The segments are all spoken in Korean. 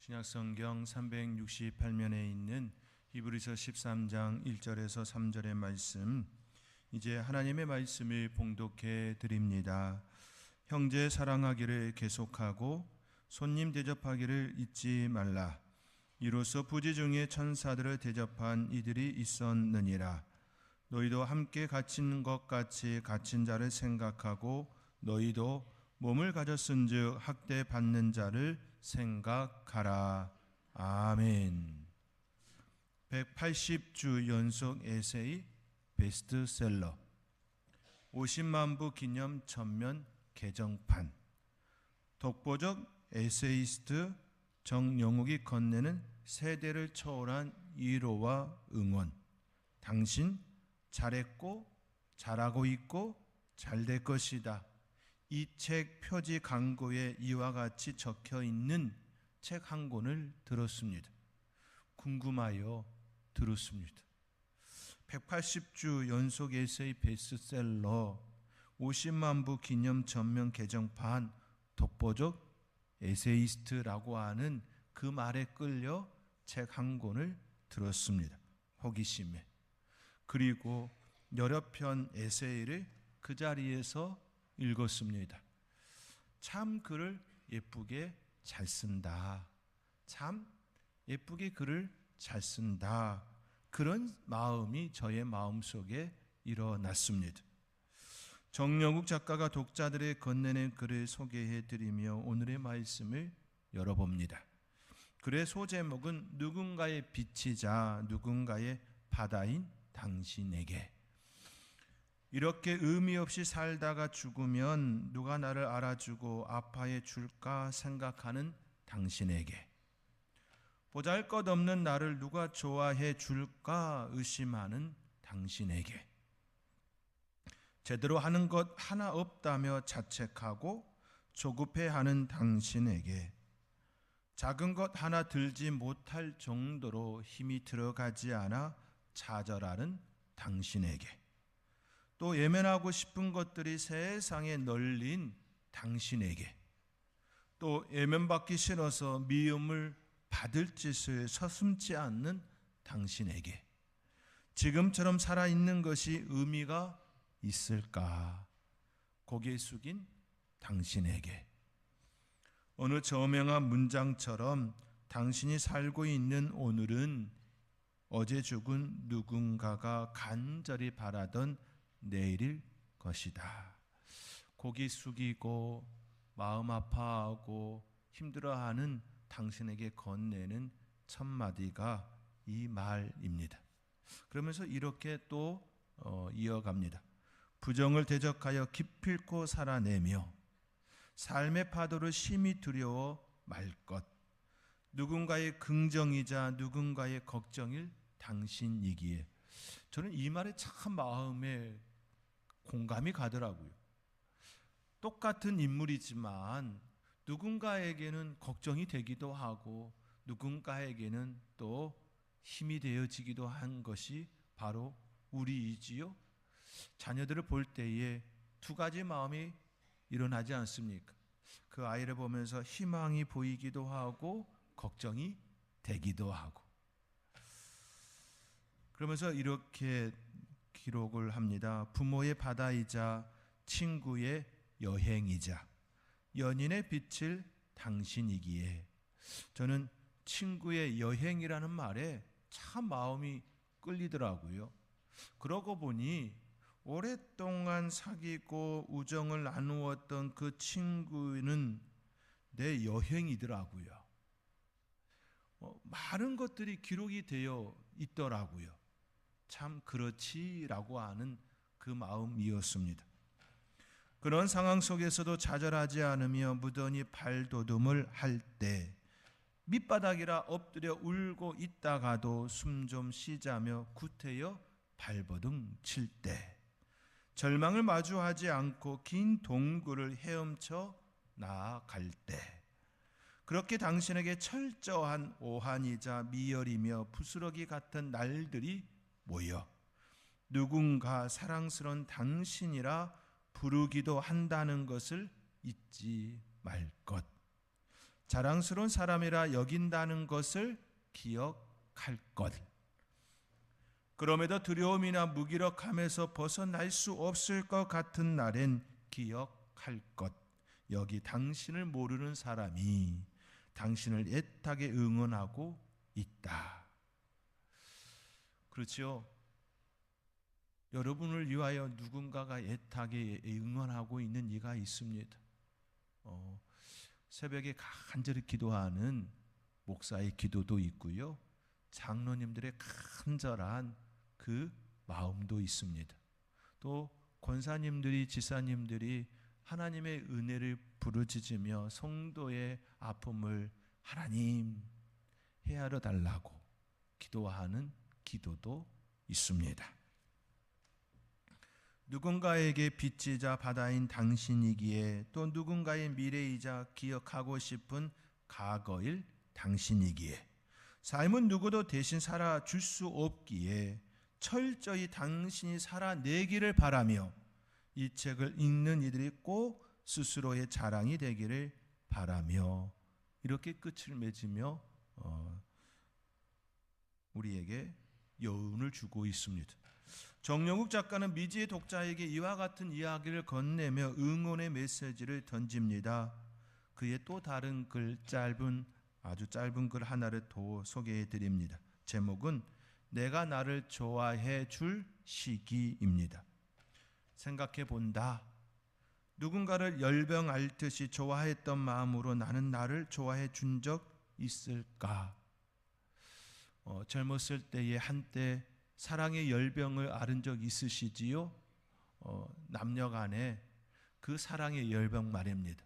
신약성경 368면에 있는 히브리서 13장 1절에서 3절의 말씀, 이제 하나님의 말씀을 봉독해 드립니다. 형제 사랑하기를 계속하고 손님 대접하기를 잊지 말라. 이로써 부지 중에 천사들을 대접한 이들이 있었느니라. 너희도 함께 갇힌 것 같이 갇힌 자를 생각하고 너희도 몸을 가졌은즉 학대받는 자를 생각하라. 아멘. 180주 연속 에세이 베스트셀러, 50만 부 기념 전면 개정판. 독보적 에세이스트 정영욱이 건네는 세대를 초월한 위로와 응원. 당신 잘했고 잘하고 있고 잘될 것이다. 이 책 표지 광고에 이와 같이 적혀 있는 책 한 권을 들었습니다. 궁금하여 들었습니다. 180주 연속 에세이 베스트셀러, 50만 부 기념 전면 개정판, 독보적 에세이스트라고 하는 그 말에 끌려 책 한 권을 들었습니다. 호기심에. 그리고 여러 편 에세이를 그 자리에서 읽었습니다. 참 글을 예쁘게 잘 쓴다. 참 예쁘게 글을 잘 쓴다. 그런 마음이 저의 마음속에 일어났습니다. 정영욱 작가가 독자들의 건네낸 글을 소개해드리며 오늘의 말씀을 열어봅니다. 글의 소제목은 누군가의 빛이자 누군가의 바다인 당신에게. 이렇게 의미 없이 살다가 죽으면 누가 나를 알아주고 아파해 줄까 생각하는 당신에게. 보잘것없는 나를 누가 좋아해 줄까 의심하는 당신에게. 제대로 하는 것 하나 없다며 자책하고 조급해하는 당신에게. 작은 것 하나 들지 못할 정도로 힘이 들어가지 않아 좌절하는 당신에게. 또 예면하고 싶은 것들이 세상에 널린 당신에게. 또 예면받기 싫어서 미움을 받을 짓을 서슴지 않는 당신에게. 지금처럼 살아있는 것이 의미가 있을까? 고개 숙인 당신에게. 어느 저명한 문장처럼 당신이 살고 있는 오늘은 어제 죽은 누군가가 간절히 바라던 내일일 것이다. 고개 숙이고 마음 아파하고 힘들어하는 당신에게 건네는 첫 마디가 이 말입니다. 그러면서 이렇게 또 이어갑니다. 부정을 대적하여 기필코 살아내며 삶의 파도를 심히 두려워 말 것. 누군가의 긍정이자 누군가의 걱정일 당신이기에. 저는 이 말에 참 마음에 공감이 가더라고요. 똑같은 인물이지만 누군가에게는 걱정이 되기도 하고 누군가에게는 또 힘이 되어지기도 한 것이 바로 우리이지요. 자녀들을 볼 때에 두 가지 마음이 일어나지 않습니까? 그 아이를 보면서 희망이 보이기도 하고 걱정이 되기도 하고. 그러면서 이렇게 기록을 합니다. 부모의 바다이자 친구의 여행이자 연인의 빛을 당신이기에. 저는 친구의 여행이라는 말에 참 마음이 끌리더라고요. 그러고 보니 오랫동안 사귀고 우정을 나누었던 그 친구는 내 여행이더라고요. 많은 것들이 기록이 되어 있더라고요. 참 그렇지라고 하는 그 마음이었습니다. 그런 상황 속에서도 좌절하지 않으며 무던히 발돋움을 할 때, 밑바닥이라 엎드려 울고 있다가도 숨 좀 쉬자며 구태여 발버둥 칠 때, 절망을 마주하지 않고 긴 동굴을 헤엄쳐 나아갈 때, 그렇게 당신에게 철저한 오한이자 미열이며 부스러기 같은 날들이 모여 누군가 사랑스러운 당신이라 부르기도 한다는 것을 잊지 말 것. 자랑스러운 사람이라 여긴다는 것을 기억할 것. 그럼에도 두려움이나 무기력함에서 벗어날 수 없을 것 같은 날엔 기억할 것. 여기 당신을 모르는 사람이 당신을 애타게 응원하고 있다. 그렇죠? 여러분을 위하여 누군가가 애타게 응원하고 있는 이가 있습니다. 새벽에 간절히 기도하는 목사의 기도도 있고요. 장로님들의 간절한 그 마음도 있습니다. 또 권사님들이, 지사님들이 하나님의 은혜를 부르짖으며 성도의 아픔을 하나님 헤아려 달라고 기도하는 기도도 있습니다. 누군가에게 빚지자 바다인 당신이기에 또 누군가의 미래이자 기억하고 싶은 과거일 당신이기에 삶은 누구도 대신 살아줄 수 없기에 철저히 당신이 살아내기를 바라며 이 책을 읽는 이들이 꼭 스스로의 자랑이 되기를 바라며 이렇게 끝을 맺으며 우리에게 여운을 주고 있습니다. 정영욱 작가는 미지의 독자에게 이와 같은 이야기를 건네며 응원의 메시지를 던집니다. 그의 또 다른 글, 아주 짧은 글 하나를 더 소개해 드립니다. 제목은 내가 나를 좋아해 줄 시기입니다. 생각해 본다. 누군가를 열병 앓듯이 좋아했던 마음으로 나는 나를 좋아해 준 적 있을까? 젊었을 때에 한때 사랑의 열병을 앓은 적 있으시지요? 남녀 간에 그 사랑의 열병 말입니다.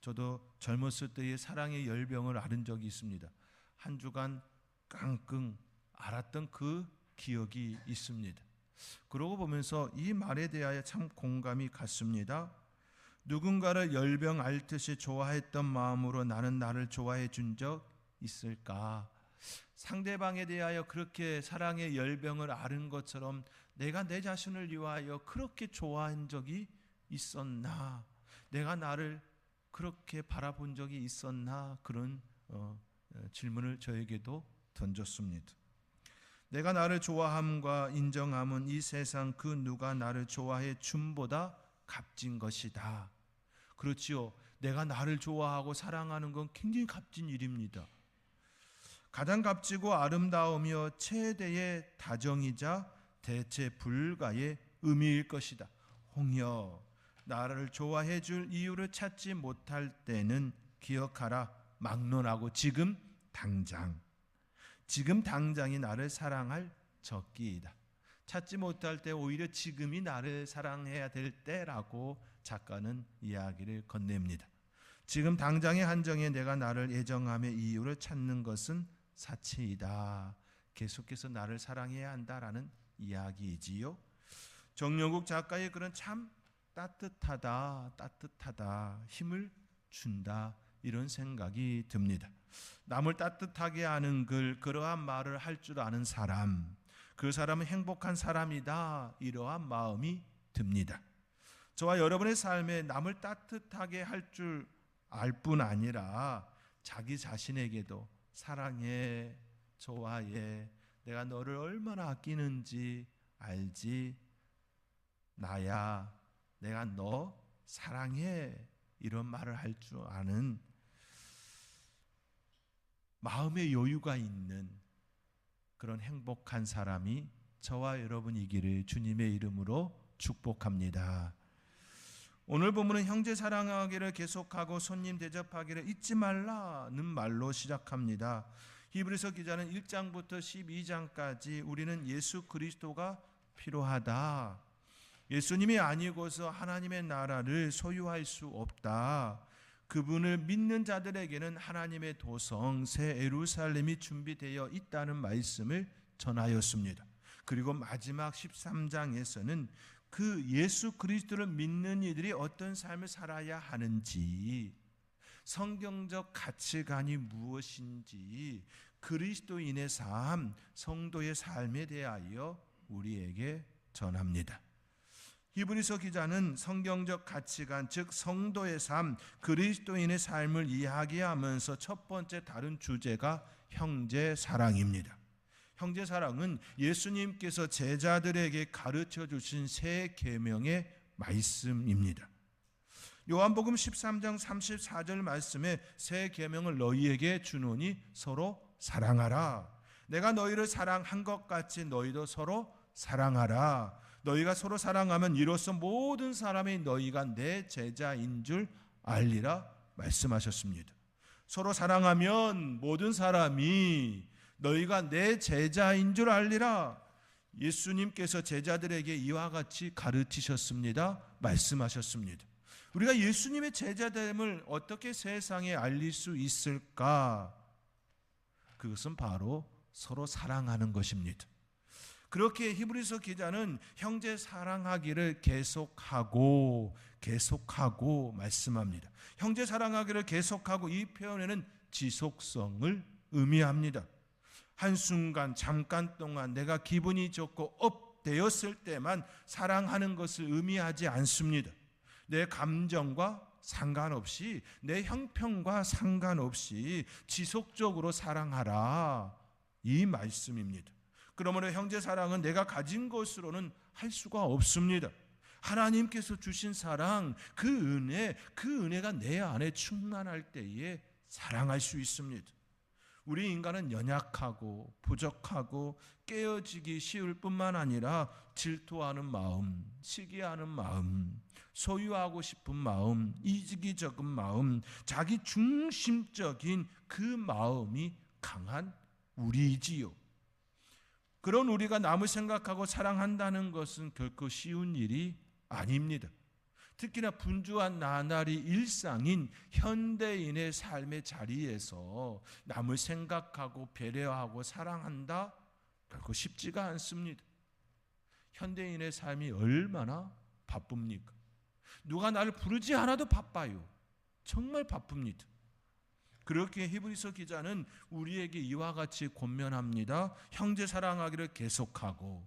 저도 젊었을 때에 사랑의 열병을 앓은 적이 있습니다. 한 주간 깡끙 앓았던 그 기억이 있습니다. 그러고 보면서 이 말에 대하여 참 공감이 갔습니다. 누군가를 열병 앓듯이 좋아했던 마음으로 나는 나를 좋아해 준 적 있을까? 상대방에 대하여 그렇게 사랑의 열병을 앓은 것처럼 내가 내 자신을 위하여 그렇게 좋아한 적이 있었나? 내가 나를 그렇게 바라본 적이 있었나? 그런 질문을 저에게도 던졌습니다. 내가 나를 좋아함과 인정함은 이 세상 그 누가 나를 좋아해 줌보다 값진 것이다. 그렇지요. 내가 나를 좋아하고 사랑하는 건 굉장히 값진 일입니다. 가장 값지고 아름다우며 최대의 다정이자 대체 불가의 의미일 것이다. 홍여, 나를 좋아해 줄 이유를 찾지 못할 때는 기억하라. 막론하고 지금 당장이 나를 사랑할 적기이다. 찾지 못할 때 오히려 지금이 나를 사랑해야 될 때라고 작가는 이야기를 건넵니다. 지금 당장의 한정에 내가 나를 애정함의 이유를 찾는 것은 사치이다. 계속해서 나를 사랑해야 한다라는 이야기이지요. 정영욱 작가의 글은 참 따뜻하다, 힘을 준다, 이런 생각이 듭니다. 남을 따뜻하게 하는 글, 그러한 말을 할 줄 아는 사람, 그 사람은 행복한 사람이다, 이러한 마음이 듭니다. 저와 여러분의 삶에 남을 따뜻하게 할 줄 알 뿐 아니라 자기 자신에게도 사랑해, 좋아해, 내가 너를 얼마나 아끼는지 알지? 나야, 내가 너 사랑해, 이런 말을 할 줄 아는 마음의 여유가 있는 그런 행복한 사람이 저와 여러분이기를 주님의 이름으로 축복합니다. 오늘 본문은 형제 사랑하기를 계속하고 손님 대접하기를 잊지 말라는 말로 시작합니다. 히브리서 기자는 1장부터 12장까지 우리는 예수 그리스도가 필요하다. 예수님이 아니고서 하나님의 나라를 소유할 수 없다. 그분을 믿는 자들에게는 하나님의 도성 새 예루살렘이 준비되어 있다는 말씀을 전하였습니다. 그리고 마지막 13장에서는 그 예수 그리스도를 믿는 이들이 어떤 삶을 살아야 하는지, 성경적 가치관이 무엇인지, 그리스도인의 삶, 성도의 삶에 대하여 우리에게 전합니다. 히브리서 기자는 성경적 가치관, 즉 성도의 삶, 그리스도인의 삶을 이야기하면서 첫 번째 다룬 주제가 형제 사랑입니다. 형제 사랑은 예수님께서 제자들에게 가르쳐 주신 새 계명의 말씀입니다. 요한복음 13장 34절 말씀에 새 계명을 너희에게 주노니 서로 사랑하라. 내가 너희를 사랑한 것 같이 너희도 서로 사랑하라. 너희가 서로 사랑하면 이로써 모든 사람이 너희가 내 제자인 줄 알리라 말씀하셨습니다. 서로 사랑하면 모든 사람이 너희가 내 제자인 줄 알리라. 예수님께서 제자들에게 이와 같이 가르치셨습니다. 말씀하셨습니다. 우리가 예수님의 제자됨을 어떻게 세상에 알릴 수 있을까? 그것은 바로 서로 사랑하는 것입니다. 그렇게 히브리서 기자는 형제 사랑하기를 계속하고 말씀합니다. 형제 사랑하기를 계속하고, 이 표현에는 지속성을 의미합니다. 한순간 잠깐 동안 내가 기분이 좋고 업되었을 때만 사랑하는 것을 의미하지 않습니다. 내 감정과 상관없이, 내 형편과 상관없이 지속적으로 사랑하라, 이 말씀입니다. 그러므로 형제 사랑은 내가 가진 것으로는 할 수가 없습니다. 하나님께서 주신 사랑, 그 은혜가 내 안에 충만할 때에 사랑할 수 있습니다. 우리 인간은 연약하고 부족하고 깨어지기 쉬울 뿐만 아니라 질투하는 마음, 시기하는 마음, 소유하고 싶은 마음, 이기적인 마음, 자기 중심적인 그 마음이 강한 우리이지요. 그런 우리가 남을 생각하고 사랑한다는 것은 결코 쉬운 일이 아닙니다. 특히나 분주한 나날이 일상인 현대인의 삶의 자리에서 남을 생각하고 배려하고 사랑한다? 결코 쉽지가 않습니다. 현대인의 삶이 얼마나 바쁩니까? 누가 나를 부르지 않아도 바빠요. 정말 바쁩니다. 그렇게 히브리서 기자는 우리에게 이와 같이 권면합니다. 형제 사랑하기를 계속하고,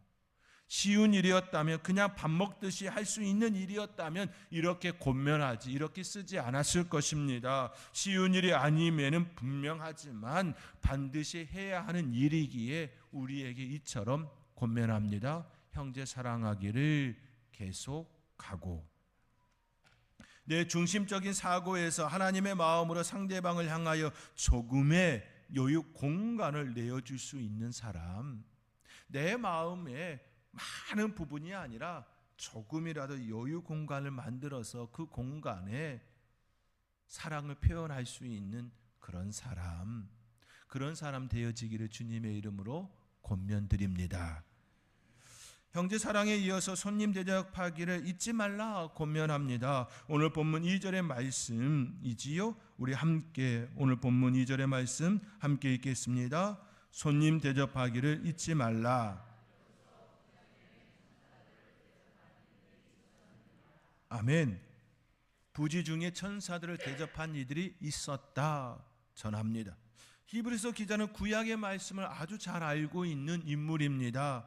쉬운 일이었다면, 그냥 밥 먹듯이 할 수 있는 일이었다면 이렇게 권면하지, 이렇게 쓰지 않았을 것입니다. 쉬운 일이 아니면은 분명하지만 반드시 해야 하는 일이기에 우리에게 이처럼 권면합니다. 형제 사랑하기를 계속하고. 내 중심적인 사고에서 하나님의 마음으로 상대방을 향하여 조금의 여유 공간을 내어줄 수 있는 사람, 내 마음에 많은 부분이 아니라 조금이라도 여유 공간을 만들어서 그 공간에 사랑을 표현할 수 있는 그런 사람 되어지기를 주님의 이름으로 권면드립니다. 형제 사랑에 이어서 손님 대접하기를 잊지 말라 권면합니다. 오늘 본문 2절의 말씀이지요. 우리 함께 오늘 본문 2절의 말씀 함께 읽겠습니다. 손님 대접하기를 잊지 말라. 아멘. 부지 중에 천사들을 대접한 이들이 있었다 전합니다. 히브리서 기자는 구약의 말씀을 아주 잘 알고 있는 인물입니다.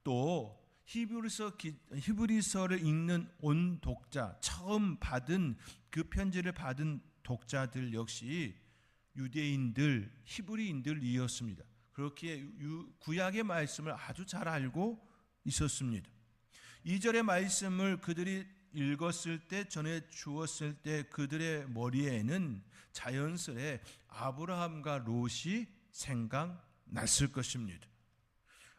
또 히브리서를 읽는 온 독자, 처음 받은 그 편지를 받은 독자들 역시 유대인들, 히브리인들이었습니다. 그렇게 구약의 말씀을 아주 잘 알고 있었습니다. 2절의 말씀을 그들이 읽었을 때, 전해 주었을 때 그들의 머리에는 자연스레 아브라함과 롯이 생각났을 것입니다.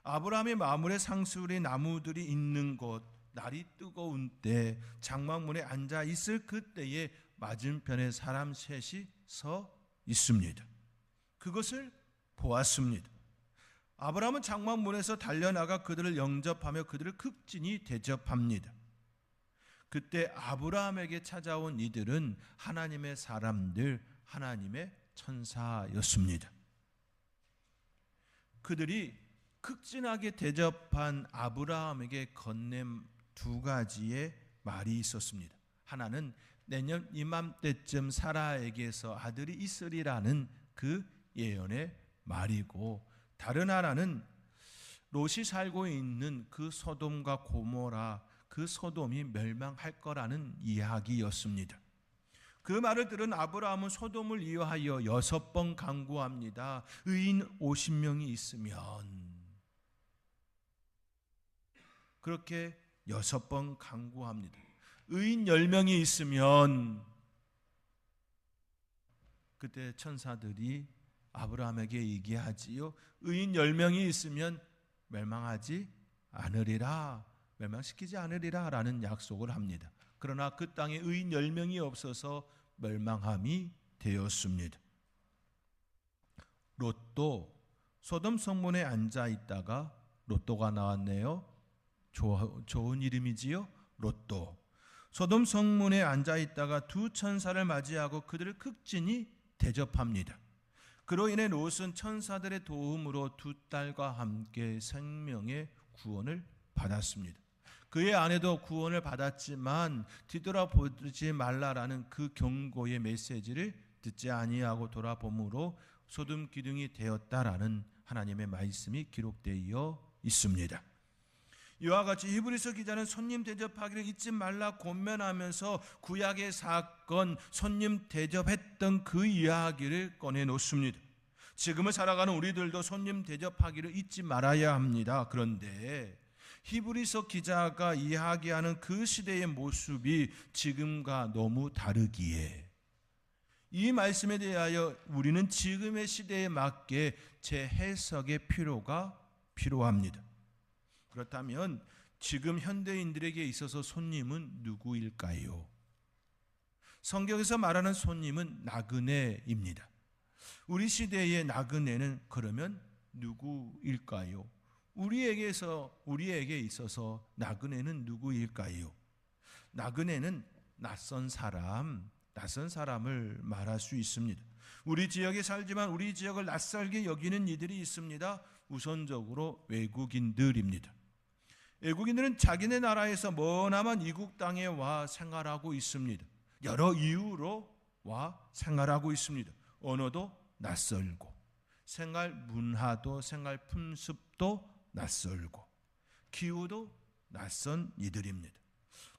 아브라함이 마물의 상수리 나무들이 있는 곳, 날이 뜨거운 때 장막문에 앉아 있을 그때에 맞은편에 사람 셋이 서 있습니다. 그것을 보았습니다. 아브라함은 장막문에서 달려나가 그들을 영접하며 그들을 극진히 대접합니다. 그때 아브라함에게 찾아온 이들은 하나님의 사람들, 하나님의 천사였습니다. 그들이 극진하게 대접한 아브라함에게 건넨 두 가지의 말이 있었습니다. 하나는 내년 이맘때쯤 사라에게서 아들이 있으리라는 그 예언의 말이고, 다른 하나는 롯이 살고 있는 그 소돔과 고모라, 그 소돔이 멸망할 거라는 이야기였습니다. 그 말을 들은 아브라함은 소돔을 위하여 6번 간구합니다. 의인 50명이 있으면. 그렇게 6번 간구합니다. 의인 10명이 있으면. 그때 천사들이 아브라함에게 얘기하지요. 의인 10명이 있으면 멸망하지 않으리라, 멸망시키지 않으리라 라는 약속을 합니다. 그러나 그 땅에 의인 10명이 없어서 멸망함이 되었습니다. 롯도, 소돔 성문에 앉아 있다가 롯도가 나왔네요. 좋은 이름이지요. 롯도. 소돔 성문에 앉아 있다가 두 천사를 맞이하고 그들을 극진히 대접합니다. 그로 인해 롯은 천사들의 도움으로 두 딸과 함께 생명의 구원을 받았습니다. 그의 아내도 구원을 받았지만 뒤돌아보지 말라라는 그 경고의 메시지를 듣지 아니하고 돌아봄으로 소돔 기둥이 되었다라는 하나님의 말씀이 기록되어 있습니다. 이와 같이 히브리서 기자는 손님 대접하기를 잊지 말라 권면하면서 구약의 사건, 손님 대접했던 그 이야기를 꺼내놓습니다. 지금을 살아가는 우리들도 손님 대접하기를 잊지 말아야 합니다. 그런데 히브리서 기자가 이야기하는 그 시대의 모습이 지금과 너무 다르기에 이 말씀에 대하여 우리는 지금의 시대에 맞게 재해석의 필요가 필요합니다. 그렇다면 지금 현대인들에게 있어서 손님은 누구일까요? 성경에서 말하는 손님은 나그네입니다. 우리 시대의 나그네는 그러면 누구일까요? 우리에게 있어서 나그네는 누구일까요? 나그네는 낯선 사람을 말할 수 있습니다. 우리 지역에 살지만 우리 지역을 낯설게 여기는 이들이 있습니다. 우선적으로 외국인들입니다. 외국인들은 자기네 나라에서 머나먼 이국 땅에 와 생활하고 있습니다. 여러 이유로 와 생활하고 있습니다. 언어도 낯설고, 생활 문화도 생활 풍습도 낯설고, 기후도 낯선 이들입니다.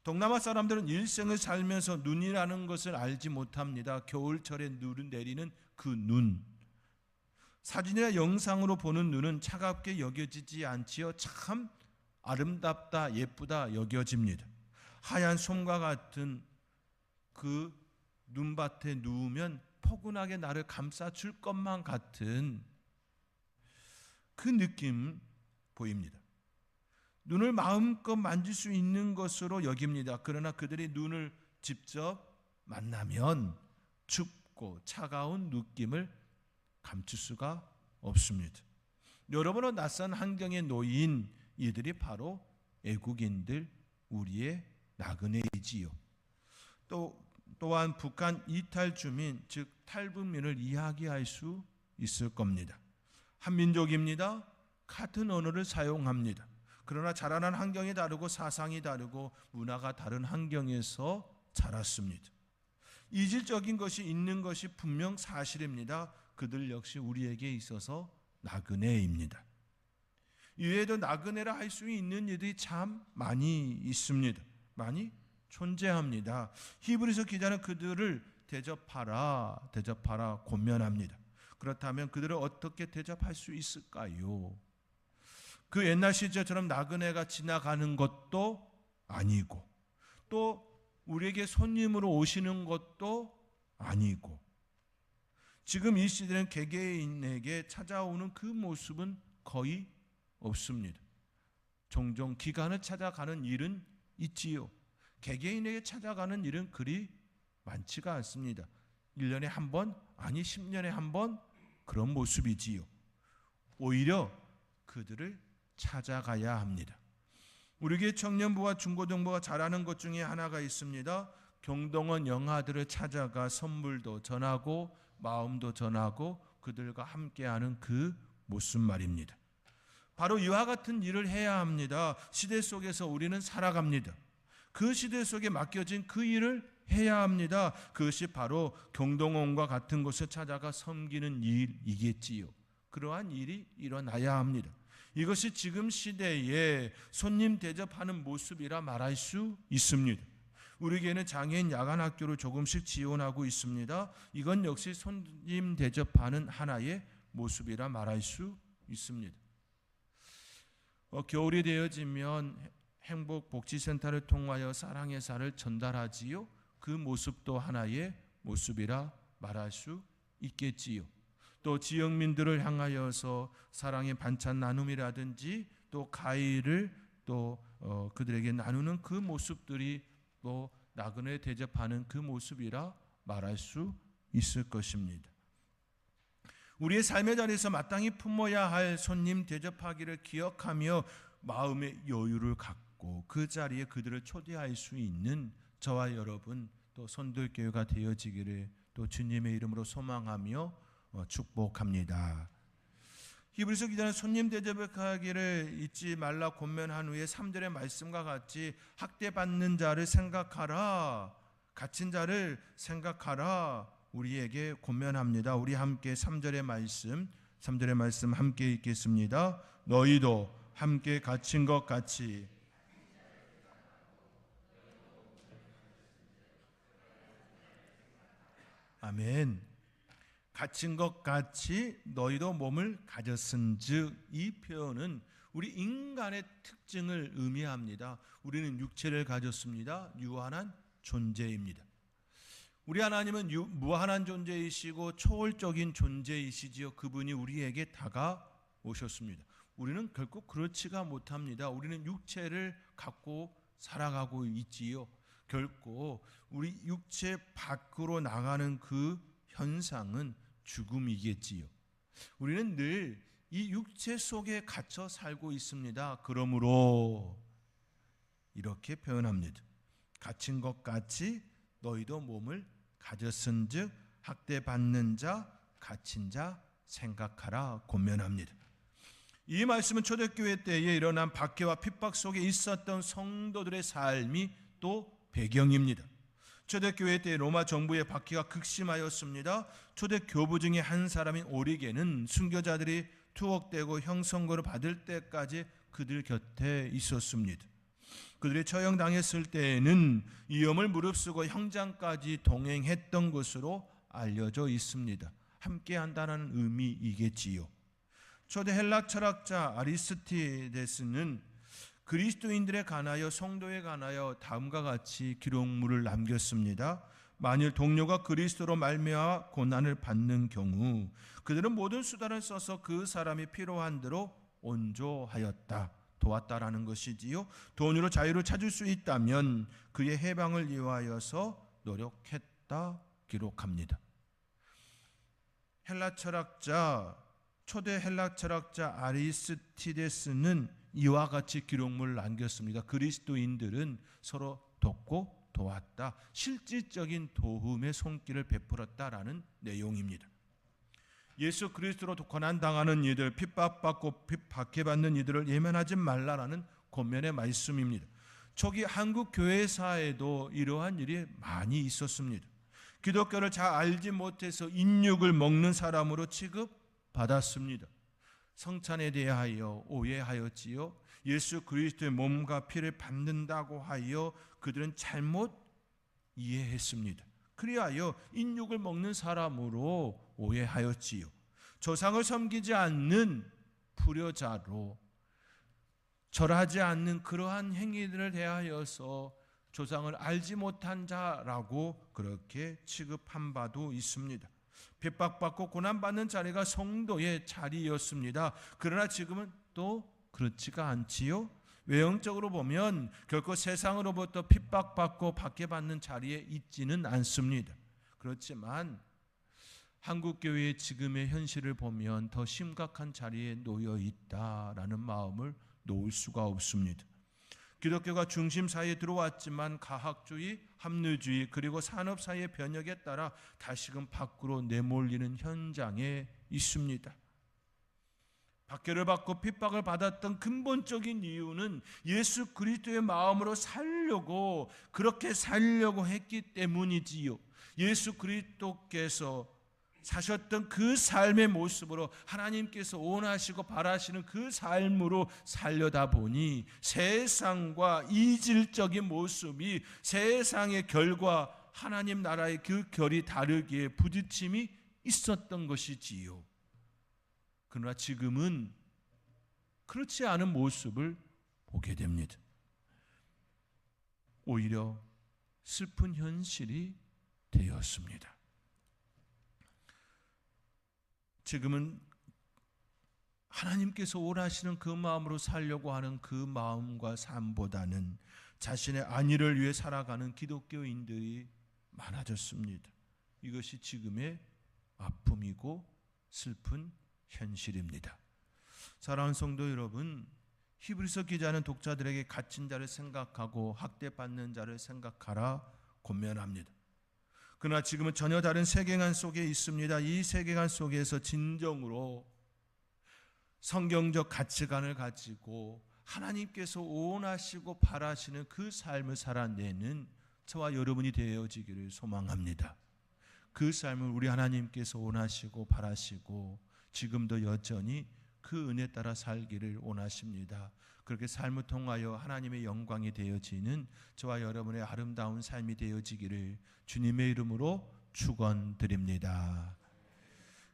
동남아 사람들은 일생을 살면서 눈이라는 것을 알지 못합니다. 겨울철에 눈을 내리는 그 눈, 사진이나 영상으로 보는 눈은 차갑게 여겨지지 않지요. 참 아름답다, 예쁘다 여겨집니다. 하얀 솜과 같은 그 눈밭에 누우면 포근하게 나를 감싸줄 것만 같은 그 느낌 보입니다. 눈을 마음껏 만질 수 있는 것으로 여깁니다. 그러나 그들이 눈을 직접 만나면 춥고 차가운 느낌을 감출 수가 없습니다. 여러분은 낯선 환경에 놓인 이들이 바로 외국인들, 우리의 나그네이지요. 또한 북한 이탈 주민, 즉 탈북민을 이야기할 수 있을 겁니다. 한민족입니다. 같은 언어를 사용합니다. 그러나 자라난 환경이 다르고 사상이 다르고 문화가 다른 환경에서 자랐습니다. 이질적인 것이 있는 것이 분명 사실입니다. 그들 역시 우리에게 있어서 나그네입니다. 이외에도 나그네라 할 수 있는 이들이 참 많이 있습니다. 많이 존재합니다. 히브리서 기자는 그들을 대접하라 권면합니다. 그렇다면 그들을 어떻게 대접할 수 있을까요? 그 옛날 시절처럼 나그네가 지나가는 것도 아니고, 또 우리에게 손님으로 오시는 것도 아니고, 지금 이 시대는 개개인에게 찾아오는 그 모습은 거의 없습니다. 종종 기간을 찾아가는 일은 있지요. 개개인에게 찾아가는 일은 그리 많지가 않습니다. 1년에 한 번, 아니 10년에 한 번 그런 모습이지요. 오히려 그들을 찾아가야 합니다. 우리 교회 청년부와 중고등부가 잘하는 것 중에 하나가 있습니다. 경동원 영아들을 찾아가 선물도 전하고 마음도 전하고 그들과 함께하는 그 모습 말입니다. 바로 이와 같은 일을 해야 합니다. 시대 속에서 우리는 살아갑니다. 그 시대 속에 맡겨진 그 일을 해야 합니다. 그것이 바로 경동원과 같은 곳에 찾아가 섬기는 일이겠지요. 그러한 일이 일어나야 합니다. 이것이 지금 시대에 손님 대접하는 모습이라 말할 수 있습니다. 우리 교회는 장애인 야간 학교를 조금씩 지원하고 있습니다. 이건 역시 손님 대접하는 하나의 모습이라 말할 수 있습니다. 겨울이 되어지면 행복복지센터를 통하여 사랑의 살을 전달하지요. 그 모습도 하나의 모습이라 말할 수 있겠지요. 또 지역민들을 향하여서 사랑의 반찬 나눔이라든지 또 가위를 또 그들에게 나누는 그 모습들이 또 나그네 대접하는 그 모습이라 말할 수 있을 것입니다. 우리의 삶의 자리에서 마땅히 품어야 할 손님 대접하기를 기억하며 마음의 여유를 갖고 그 자리에 그들을 초대할 수 있는 저와 여러분 또 선들교회가 되어지기를 또 주님의 이름으로 소망하며 축복합니다. 히브리서 기자는 손님 대접하기를 잊지 말라 권면한 후에 3절의 말씀과 같이 학대받는 자를 생각하라, 갇힌 자를 생각하라 우리에게 권면합니다. 우리 함께 3절의 말씀 함께 읽겠습니다. 너희도 함께 갇힌 것 같이 아멘. 갇힌 것 같이 너희도 몸을 가졌은즉, 이 표현은 우리 인간의 특징을 의미합니다. 우리는 육체를 가졌습니다. 유한한 존재입니다. 우리 하나님은 무한한 존재이시고 초월적인 존재이시지요. 그분이 우리에게 다가오셨습니다. 우리는 결코 그렇지가 못합니다. 우리는 육체를 갖고 살아가고 있지요. 결코 우리 육체 밖으로 나가는 그 현상은 죽음이겠지요. 우리는 늘 이 육체 속에 갇혀 살고 있습니다. 그러므로 이렇게 표현합니다. 갇힌 것 같이 너희도 몸을 가졌은즉 학대받는 자, 갇힌 자 생각하라 권면합니다. 이 말씀은 초대교회 때에 일어난 박해와 핍박 속에 있었던 성도들의 삶이 또 배경입니다. 초대교회 때 로마 정부의 박해가 극심하였습니다. 초대교부 중에 한 사람인 오리게는 순교자들이 투옥되고 형선고를 받을 때까지 그들 곁에 있었습니다. 그들이 처형당했을 때에는 위험을 무릅쓰고 형장까지 동행했던 것으로 알려져 있습니다. 함께한다는 의미이겠지요. 초대 헬라 철학자 아리스티데스는 그리스도인들에 관하여 성도에 관하여 다음과 같이 기록물을 남겼습니다. 만일 동료가 그리스도로 말미암아 고난을 받는 경우 그들은 모든 수단을 써서 그 사람이 필요한 대로 온조하였다, 도왔다라는 것이지요. 돈으로 자유를 찾을 수 있다면 그의 해방을 위하여서 노력했다 기록합니다. 초대 헬라 철학자 아리스티데스는 이와 같이 기록물을 남겼습니다. 그리스도인들은 서로 돕고 도왔다, 실질적인 도움의 손길을 베풀었다라는 내용입니다. 예수 그리스도로 고난당하는 이들, 핍박받고 박해받는 이들을 예면하지 말라라는 권면의 말씀입니다. 초기 한국 교회사에도 이러한 일이 많이 있었습니다. 기독교를 잘 알지 못해서 인육을 먹는 사람으로 취급받았습니다. 성찬에 대하여 오해하였지요. 예수 그리스도의 몸과 피를 받는다고 하여 그들은 잘못 이해했습니다. 그리하여 인육을 먹는 사람으로 오해하였지요. 조상을 섬기지 않는 불효자로, 절하지 않는 그러한 행위들을 대하여서 조상을 알지 못한 자라고 그렇게 취급한 바도 있습니다. 핍박받고 고난받는 자리가 성도의 자리였습니다. 그러나 지금은 또 그렇지가 않지요. 외형적으로 보면 결코 세상으로부터 핍박받고 박해받는 자리에 있지는 않습니다. 그렇지만 한국교회의 지금의 현실을 보면 더 심각한 자리에 놓여 있다라는 마음을 놓을 수가 없습니다. 기독교가 중심 사이에 들어왔지만 가학주의, 합리주의 그리고 산업 사이의 변혁에 따라 다시금 밖으로 내몰리는 현장에 있습니다. 박해를 받고 핍박을 받았던 근본적인 이유는 예수 그리스도의 마음으로 살려고, 그렇게 살려고 했기 때문이지요. 예수 그리스도께서 사셨던 그 삶의 모습으로 하나님께서 원하시고 바라시는 그 삶으로 살려다 보니 세상과 이질적인 모습이, 세상의 결과 하나님 나라의 그 결이 다르기에 부딪힘이 있었던 것이지요. 그러나 지금은 그렇지 않은 모습을 보게 됩니다. 오히려 슬픈 현실이 되었습니다. 지금은 하나님께서 원하시는 그 마음으로 살려고 하는 그 마음과 삶보다는 자신의 안위를 위해 살아가는 기독교인들이 많아졌습니다. 이것이 지금의 아픔이고 슬픈 현실입니다. 사랑하는 성도 여러분, 히브리서 기자는 독자들에게 갇힌 자를 생각하고 학대받는 자를 생각하라 권면합니다. 그러나 지금은 전혀 다른 세계관 속에 있습니다. 이 세계관 속에서 진정으로 성경적 가치관을 가지고 하나님께서 원하시고 바라시는 그 삶을 살아내는 저와 여러분이 되어지기를 소망합니다. 그 삶을 우리 하나님께서 원하시고 바라시고 지금도 여전히 그 은혜 따라 살기를 원하십니다. 그렇게 삶을 통하여 하나님의 영광이 되어지는 저와 여러분의 아름다운 삶이 되어지기를 주님의 이름으로 축원드립니다.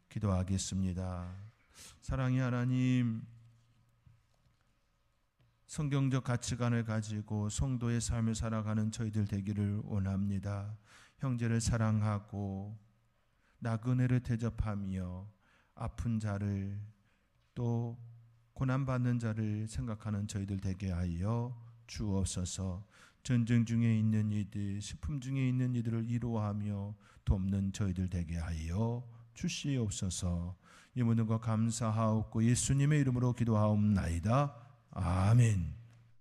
기도하겠습니다. 사랑의 하나님, 성경적 가치관을 가지고 성도의 삶을 살아가는 저희들 되기를 원합니다. 형제를 사랑하고 나그네를 대접하며 아픈 자를 또 고난받는 자를 생각하는 저희들 되게 하여 주옵소서. 전쟁 중에 있는 이들, 슬픔 중에 있는 이들을 위로하며 돕는 저희들 되게 하여 주시옵소서. 이 모든 것 감사하옵고 예수님의 이름으로 기도하옵나이다. 아멘.